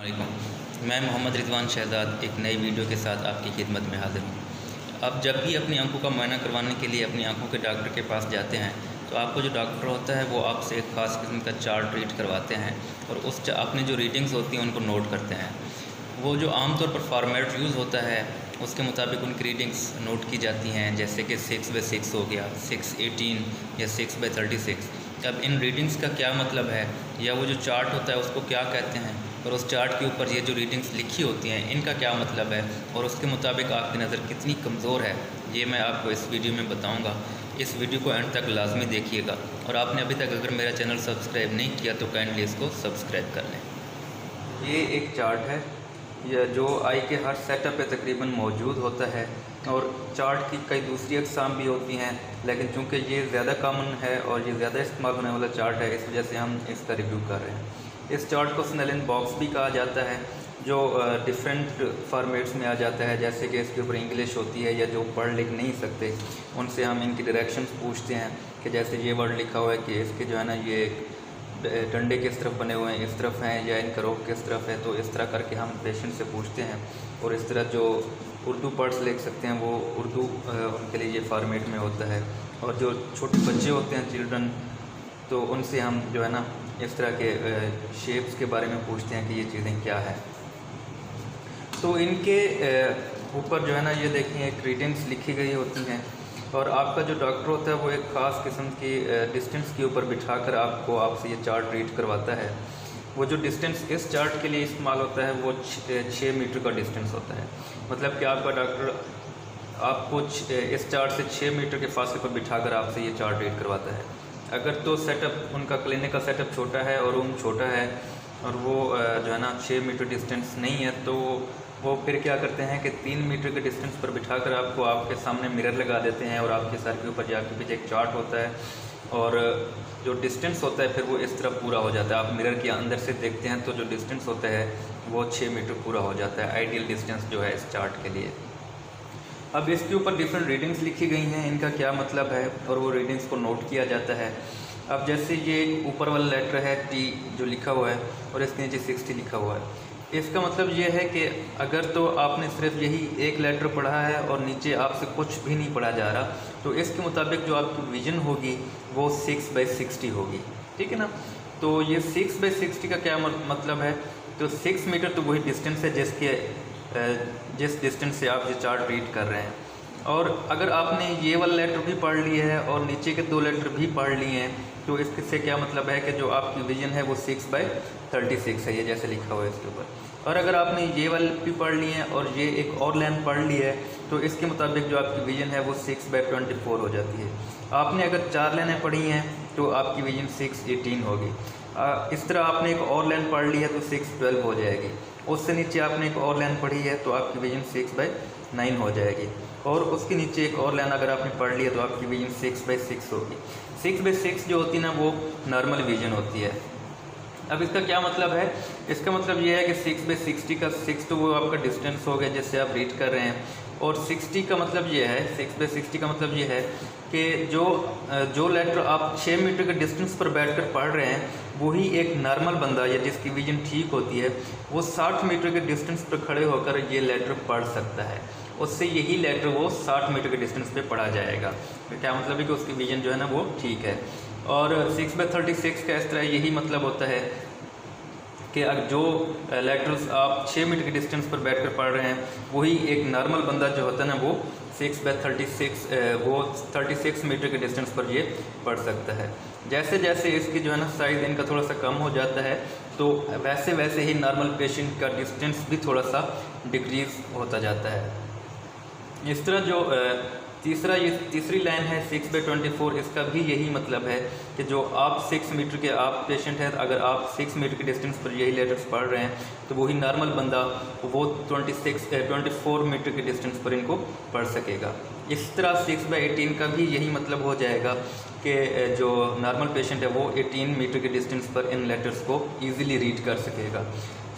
वालेकुम। मैं मोहम्मद रिजवान शहजाद एक नई वीडियो के साथ आपकी खिदमत में हाज़िर हूँ। आप जब भी अपनी आंखों का मुआयना करवाने के लिए अपनी आंखों के डॉक्टर के पास जाते हैं तो आपको जो डॉक्टर होता है वो आपसे एक ख़ास किस्म का चार्ट रीड करवाते हैं और अपनी जो रीडिंग्स होती हैं उनको नोट करते हैं। वो जो आमतौर पर फॉर्मेट यूज़ होता है उसके मुताबिक उनकी रीडिंग्स नोट की जाती हैं, जैसे कि 6/6 हो गया, 6/18 या 6/36। अब इन रीडिंग्स का क्या मतलब है या वो जो चार्ट होता है उसको क्या कहते हैं और उस चार्ट के ऊपर ये जो रीडिंग्स लिखी होती हैं इनका क्या मतलब है और उसके मुताबिक आपकी नज़र कितनी कमज़ोर है, ये मैं आपको इस वीडियो में बताऊंगा। इस वीडियो को एंड तक लाजमी देखिएगा और आपने अभी तक अगर मेरा चैनल सब्सक्राइब नहीं किया तो काइंडली इसको सब्सक्राइब कर लें। ये एक चार्ट है यह जो आई के हर सेटअप पे तकरीबन मौजूद होता है और चार्ट की कई दूसरी अक़साम भी होती हैं, लेकिन चूँकि ये ज़्यादा कॉमन है और ये ज़्यादा इस्तेमाल होने वाला चार्ट है इस वजह से हम इसका रिव्यू कर रहे हैं। इस चार्ट को स्नेलन बॉक्स भी कहा जाता है जो डिफरेंट फॉर्मेट्स में आ जाता है, जैसे कि इसके ऊपर इंग्लिश होती है या जो पढ़ लिख नहीं सकते उनसे हम इनकी डायरेक्शंस पूछते हैं कि जैसे ये वर्ड लिखा हुआ है कि इसके जो है ना ये डंडे किस तरफ बने हुए हैं, इस तरफ हैं या इनका रोक किस तरफ है, तो इस तरह करके हम पेशेंट से पूछते हैं। और इस तरह जो उर्दू वर्ड्स लिख सकते हैं वो उर्दू उनके लिए ये फॉर्मेट में होता है। और जो छोटे बच्चे होते हैं चिल्ड्रन, तो उनसे हम जो है ना इस तरह के शेप्स के बारे में पूछते हैं कि ये चीज़ें क्या है। तो इनके ऊपर जो है ना ये देखें एक रीडिंग्स लिखी गई होती हैं और आपका जो डॉक्टर होता है वो एक ख़ास किस्म की डिस्टेंस के ऊपर बिठाकर आपसे ये चार्ट रीड करवाता है। वो जो डिस्टेंस इस चार्ट के लिए इस्तेमाल होता है वो 6 मीटर का डिस्टेंस होता है। मतलब कि आपका डॉक्टर आपको इस चार्ट से 6 मीटर के फासले पर बिठाकर आपसे ये चार्ट रीड करवाता है। अगर तो सेटअप उनका क्लिनिक का सेटअप छोटा है और रूम छोटा है और वो जो है ना 6 मीटर डिस्टेंस नहीं है तो वो फिर क्या करते हैं कि 3 मीटर के डिस्टेंस पर बिठाकर आपको आपके सामने मिरर लगा देते हैं और आपके सर के ऊपर जो आपके पीछे एक चार्ट होता है और जो डिस्टेंस होता है फिर वो इस तरह पूरा हो जाता है। आप मिरर के अंदर से देखते हैं तो जो डिस्टेंस होता है वो 6 मीटर पूरा हो जाता है, आइडियल डिस्टेंस जो है इस चार्ट के लिए। अब इसके ऊपर डिफरेंट रीडिंग्स लिखी गई हैं, इनका क्या मतलब है और वो रीडिंग्स को नोट किया जाता है। अब जैसे ये ऊपर वाला लेटर है T जो लिखा हुआ है और इसके नीचे 60 लिखा हुआ है, इसका मतलब ये है कि अगर तो आपने सिर्फ यही एक लेटर पढ़ा है और नीचे आपसे कुछ भी नहीं पढ़ा जा रहा तो इसके मुताबिक जो आपकी विजन होगी वो 6/60 होगी, ठीक है ना। तो ये 6/60 का क्या मतलब है, तो 6 मीटर तो वही डिस्टेंस है जिस डिस्टेंस से आप ये चार्ट रीड कर रहे हैं। और अगर आपने ये वाला लेटर भी पढ़ लिया है और नीचे के 2 लेटर भी पढ़ लिए हैं तो इससे क्या मतलब है कि जो आपकी विजन है वो 6/36 है, ये जैसे लिखा हुआ है इसके ऊपर। और अगर आपने ये वाले भी पढ़ लिए हैं और ये एक और लाइन पढ़ ली है तो इसके मुताबिक जो आपकी विजन है वो 6/24 हो जाती है। आपने अगर 4 लाइनें पढ़ी हैं तो आपकी विजन 6/18 होगी। इस तरह आपने एक और लाइन पढ़ ली है तो 6/12 हो जाएगी। उससे नीचे आपने एक और लाइन पढ़ी है तो आपकी विजन 6/9 हो जाएगी। और उसके नीचे एक और लाइन अगर आपने पढ़ ली है तो आपकी विजन 6/6 होगी। 6/6 जो होती है ना वो नॉर्मल विजन होती है। अब इसका क्या मतलब है, इसका मतलब ये है कि 6/60 का 6 तो वो आपका डिस्टेंस हो गया जिससे आप रीड कर रहे हैं और 60 का मतलब ये है 6/60 का मतलब ये है कि जो लेटर आप 6 मीटर के डिस्टेंस पर बैठकर पढ़ रहे हैं वही एक नॉर्मल बंदा या जिसकी विजन ठीक होती है वो 60 मीटर के डिस्टेंस पर खड़े होकर ये लेटर पढ़ सकता है। उससे यही लेटर वो 60 मीटर के डिस्टेंस पे पढ़ा जाएगा। तो क्या मतलब है कि उसकी विजन जो है ना वो ठीक है। और 6/36 का इस तरह यही मतलब होता है कि अगर जो लेटर्स आप 6 मीटर के डिस्टेंस पर बैठकर पढ़ रहे हैं वही एक नॉर्मल बंदा जो होता है ना वो 36 मीटर के डिस्टेंस पर ये पढ़ सकता है। जैसे जैसे इसकी जो है ना साइज़ इनका थोड़ा सा कम हो जाता है तो वैसे वैसे ही नॉर्मल पेशेंट का डिस्टेंस भी थोड़ा सा डिक्रीज़ होता जाता है। इस तरह जो तीसरी लाइन है 6/24, इसका भी यही मतलब है कि जो आप 6 मीटर के आप पेशेंट हैं, अगर आप 6 मीटर के डिस्टेंस पर यही लेटर्स पढ़ रहे हैं तो वही नॉर्मल बंदा वो 24 मीटर के डिस्टेंस पर इनको पढ़ सकेगा। इस तरह 6/18 का भी यही मतलब हो जाएगा कि जो नॉर्मल पेशेंट है वो 18 मीटर के डिस्टेंस पर इन लेटर्स को ईज़िली रीड कर सकेगा।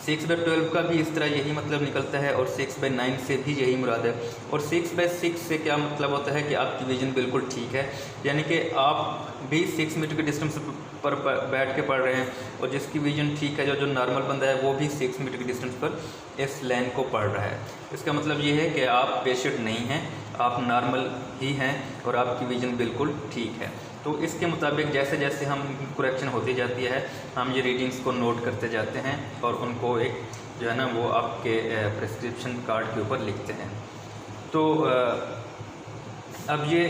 6/12 का भी इस तरह यही मतलब निकलता है और 6/9 से भी यही मुराद है। और 6/6 से क्या मतलब होता है कि आपकी विजन बिल्कुल ठीक है, यानी कि आप भी 6 मीटर के डिस्टेंस पर बैठ के पढ़ रहे हैं, और जिसकी विजन ठीक है, जो नॉर्मल बंदा है वो भी 6 मीटर की डिस्टेंस पर इस लाइन को पढ़ रहा है। इसका मतलब ये है कि आप पेशेंट नहीं हैं, आप नॉर्मल ही हैं और आपकी विजन बिल्कुल ठीक है। तो इसके मुताबिक जैसे जैसे हम करेक्शन होती जाती है, हम ये रीडिंग्स को नोट करते जाते हैं और उनको एक जो है ना वो आपके प्रिस्क्रिप्शन कार्ड के ऊपर लिखते हैं। तो अब ये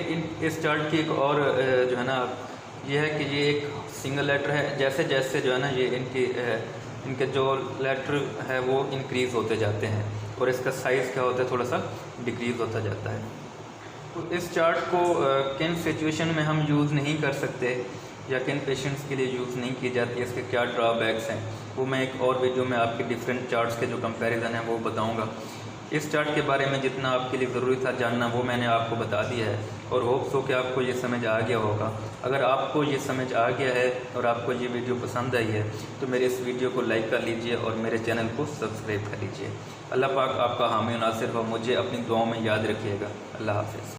इस चार्ट की एक और जो है ना ये है कि ये एक सिंगल लेटर है। जैसे जैसे जो है ना ये इनके जो लेटर है वो इंक्रीज़ होते जाते हैं और इसका साइज़ क्या होता है, थोड़ा सा डिक्रीज़ होता जाता है। तो इस चार्ट को किन सिचुएशन में हम यूज़ नहीं कर सकते या किन पेशेंट्स के लिए यूज़ नहीं की जाती है, इसके क्या ड्रॉबैक्स हैं, वो मैं एक और वीडियो में आपके डिफरेंट चार्ट्स के जो कंपैरिजन है वो बताऊंगा। इस चार्ट के बारे में जितना आपके लिए ज़रूरी था जानना वो मैंने आपको बता दिया है और होप सो कि आपको ये समझ आ गया होगा। अगर आपको ये समझ आ गया है और आपको ये वीडियो पसंद आई है तो मेरे इस वीडियो को लाइक कर लीजिए और मेरे चैनल को सब्सक्राइब कर लीजिए। अल्लाह पाक आपका हामी नासिर हो। मुझे अपनी दुआओं में याद रखिएगा। अल्लाह हाफ़िज़।